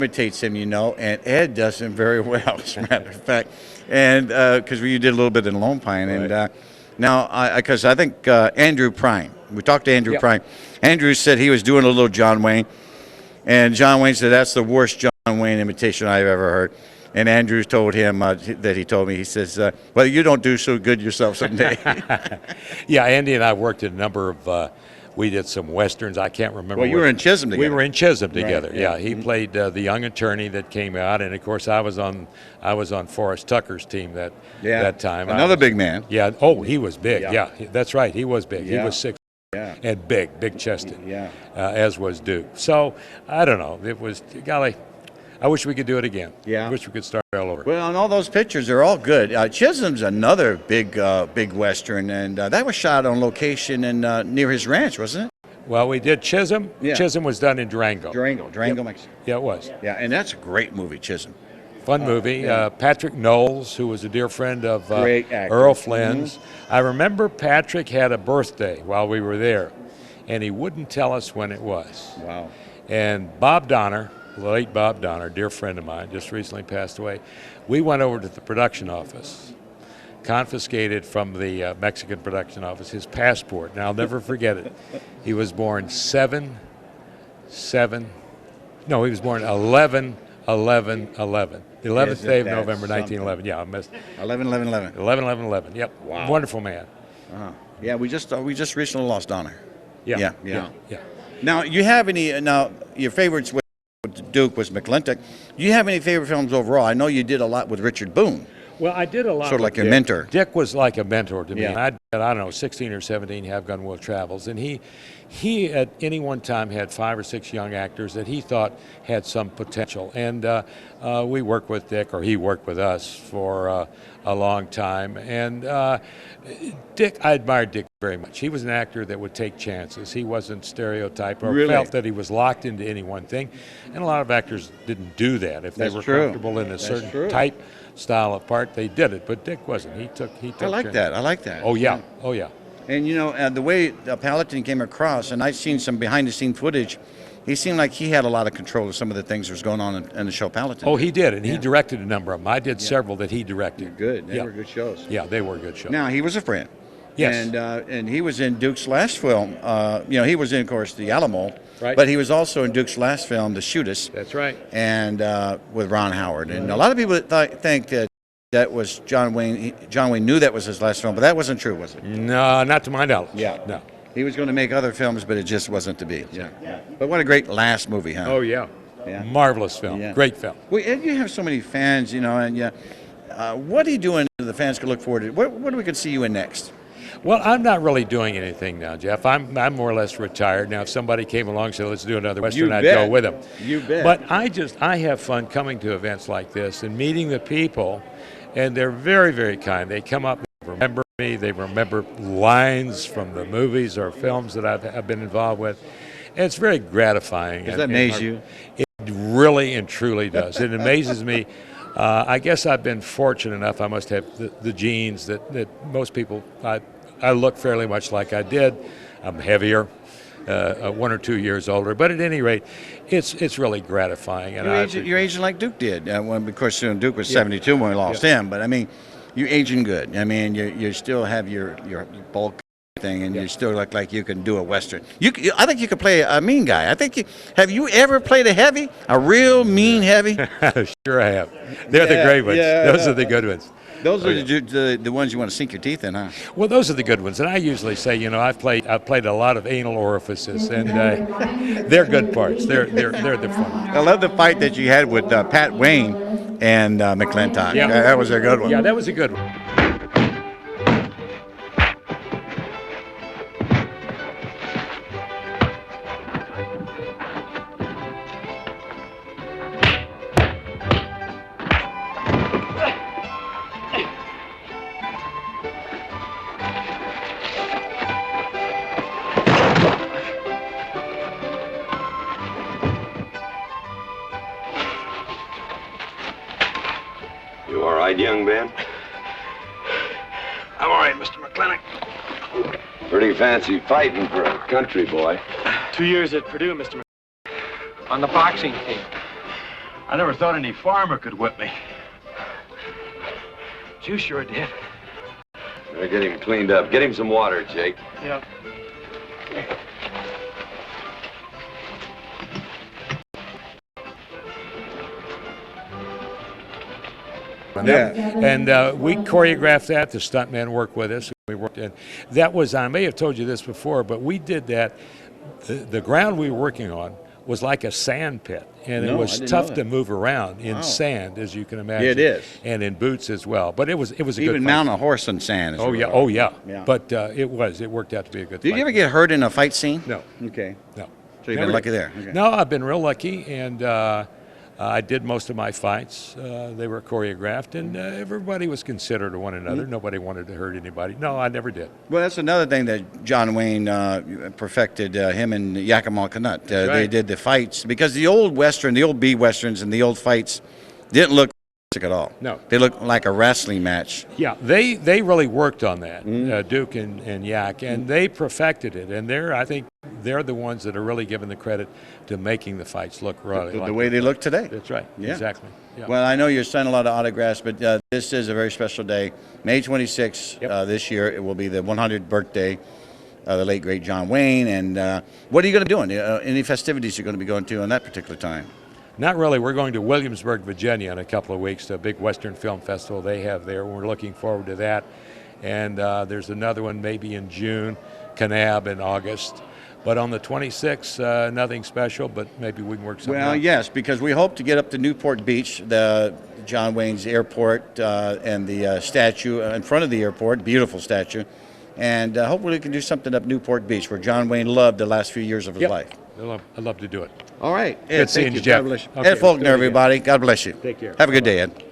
imitates him, you know, and Ed does him very well, as a matter of fact. And because you did a little bit in Lone Pine. Right. And now, because I think Andrew Prime, we talked to Andrew Prime. Andrew said he was doing a little John Wayne. And John Wayne said, that's the worst John Wayne imitation I've ever heard. And Andrew told him that he told me, he says, well, you don't do so good yourself someday. Yeah, Andy and I worked in a number of, we did some Westerns. I can't remember. Well, you were in Chisholm together. We were in Chisholm together, Right, yeah. He played the young attorney that came out, and of course I was on Forrest Tucker's team that time. Another big man. Yeah, oh, he was big, yeah. That's right, he was big. Yeah. He was 6'. Yeah. And big chested, as was Duke. So, I don't know, it was, golly, I wish we could do it again. Yeah. I wish we could start all over. Well, and all those pictures are all good. Chisholm's another big Western, and that was shot on location in near his ranch, wasn't it? Well, we did Chisholm. Yeah. Chisholm was done in Durango. Durango, Mexico. Yeah, it was. Yeah, and that's a great movie, Chisholm. Fun movie. Patrick Knowles, who was a dear friend of Great actor. Earl Flynn's. I remember Patrick had a birthday while we were there, and he wouldn't tell us when it was. Wow. And Bob Donner, late Bob Donner, dear friend of mine, just recently passed away, we went over to the production office, confiscated from the Mexican production office his passport, and I'll never forget it. He was born 11, 11, 11. The 11th day of November, 1911. Yeah, I missed. 11, 11, 11. 11, 11, 11. Yep. Wow. Wonderful man. Yeah, we just recently lost Donner. Yeah. Now, you have any? Now, your favorites with Duke was McClintock. Do you have any favorite films overall? I know you did a lot with Richard Boone. Well, I did a lot. Sort of like Dick. a mentor. Dick was like a mentor to me. Yeah. And I don't know, 16 or 17 Have Gun Will Travels, and he at any one time had 5 or 6 young actors that he thought had some potential. And we worked with Dick, or he worked with us for a long time. And Dick, I admired Dick very much. He was an actor that would take chances. He wasn't stereotyped or felt that he was locked into any one thing. And a lot of actors didn't do that. If they were comfortable in a certain type, style of part, they did it. But Dick wasn't. He took I like chances. that. I like that. Oh, yeah. Oh, yeah. And, you know, the way Palatine came across, and I've seen some behind-the-scene footage, he seemed like he had a lot of control of some of the things that was going on in the show Palatine. Oh, he did, and he directed a number of them. I did several that he directed. Good. They were good shows. Yeah, they were good shows. Now, he was a friend. Yes. And he was in Duke's last film. He was in, of course, The Alamo. Right. But he was also in Duke's last film, The Shoot Us. That's right. And with Ron Howard. And a lot of people think that was John Wayne. John Wayne knew that was his last film, but that wasn't true, was it? No, not to my knowledge. Yeah. No. He was going to make other films, but it just wasn't to be. Yeah. But what a great last movie, huh? Oh, yeah. Marvelous film. Yeah. Great film. Well, and you have so many fans, you know, and what are you doing that the fans can look forward to? What do we can see you in next? Well, I'm not really doing anything now, Jeff. I'm more or less retired. Now, if somebody came along and said, let's do another Western, I'd go with them. You bet. But I have fun coming to events like this and meeting the people, and they're very, very kind. They come up and remember me. They remember lines from the movies or films that I've been involved with. And it's very gratifying. Does that amaze you? It really and truly does. It amazes me. I guess I've been fortunate enough. I must have the genes that most people, I look fairly much like I did. I'm heavier, 1 or 2 years older. But at any rate, it's really gratifying. And you're aging like Duke did. Of course, Duke was 72 when we lost him. But, I mean, you're aging good. I mean, you still have your bulk thing, and you still look like you can do a Western. I think you could play a mean guy. Have you ever played a heavy? A real mean heavy? Sure I have. They're the great ones. Those are the good ones. Those are the ones you want to sink your teeth in, huh? Well, those are the good ones, and I usually say, you know, I've played a lot of anal orifices, and they're good parts. They're the fun ones. I love the fight that you had with Pat Wayne and McClintock. Yeah. That was a good one. Yeah, that was a good one. You all right, young man? I'm all right, Mr. McClintock. Pretty fancy fighting for a country boy. 2 years at Purdue, Mr. McClintock. On the boxing team. I never thought any farmer could whip me. But you sure did. Better get him cleaned up. Get him some water, Jake. Yep. And we choreographed that. The stuntmen worked with us. We worked, and that was, I may have told you this before, but we did that. The ground we were working on was like a sand pit, and it was tough to move around in sand, as you can imagine. Yeah, it is, and in boots as well. But it was a good fight. Even mount a horse on sand. Oh yeah. But it worked out to be a good fight. Did you ever get hurt in a fight scene? No. Okay. No. So you've been lucky there. Okay. No, I've been real lucky, and I did most of my fights. They were choreographed, and everybody was considerate of one another. Nobody wanted to hurt anybody. No, I never did. Well, that's another thing that John Wayne perfected, him and Yakima Canutt. They did the fights, because the old Western, the old B Westerns and the old fights didn't look at all. No. They looked like a wrestling match. Yeah, they really worked on that, Duke and Yak, and they perfected it. And I think they're the ones that are really given the credit to making the fights look really the way they look today. That's right. Yeah. Exactly. Yeah. Well, I know you're signing a lot of autographs, but this is a very special day. May 26th this year, it will be the 100th birthday of the late, great John Wayne. And what are you going to be doing? Any festivities you're going to be going to on that particular time? Not really. We're going to Williamsburg, Virginia in a couple of weeks, to a big Western film festival they have there. We're looking forward to that. And there's another one maybe in June, Kanab in August. But on the 26th, nothing special, but maybe we can work something out. Well, yes, because we hope to get up to Newport Beach, the John Wayne's airport, and the statue in front of the airport, beautiful statue. And hopefully we can do something up Newport Beach, where John Wayne loved the last few years of his life. I'd love to do it. All right. Good seeing you, Jeff. Ed Faulkner, everybody. God bless you. Take care. Have a good day, Ed.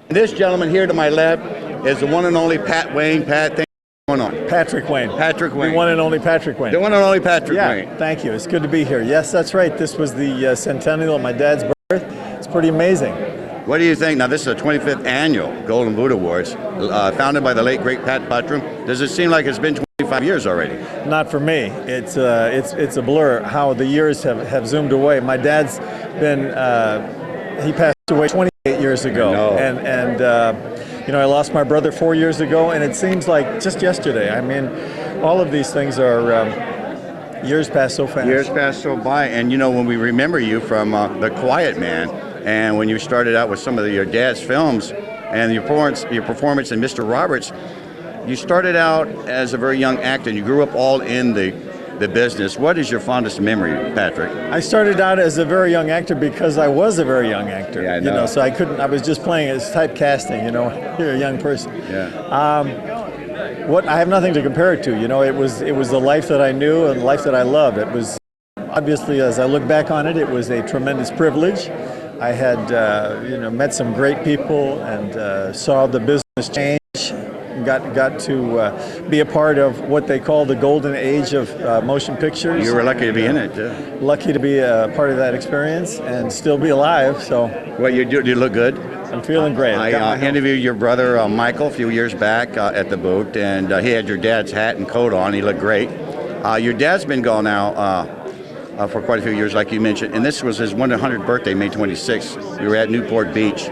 This gentleman here to my left is the one and only Pat Wayne. Pat, thank you for going on. Patrick Wayne. Patrick Wayne. The one and only Patrick Wayne. The one and only Patrick Wayne. Thank you. It's good to be here. Yes, that's right. This was the centennial of my dad's birth. It's pretty amazing. What do you think? Now, this is the 25th annual Golden Boot Awards, founded by the late, great Pat Buttram. Does it seem like it's been 25 years already? Not for me. It's a blur how the years have zoomed away. My dad's been, he passed away 28 years ago. And I lost my brother 4 years ago, and it seems like just yesterday. I mean, all of these things are, years pass so fast. Years pass so by, and when we remember you from The Quiet Man, and when you started out with some of your dad's films, and your performance in Mr. Roberts, you started out as a very young actor, and you grew up all in the business. What is your fondest memory, Patrick? I started out as a very young actor because I was a very young actor. Yeah, I know. So I was just playing as typecasting, you're a young person. Yeah. What I have nothing to compare it to, it was the life that I knew and the life that I loved. It was, obviously, as I look back on it, it was a tremendous privilege. I had, met some great people and saw the business change. Got to be a part of what they call the golden age of motion pictures. You were lucky to be in it. Yeah. Lucky to be a part of that experience and still be alive. So. Well, you look good. I'm feeling great. I interviewed your brother Michael a few years back at the boot, and he had your dad's hat and coat on. He looked great. Your dad's been gone now for quite a few years, like you mentioned, and this was his 100th birthday, May 26th. We were at Newport Beach.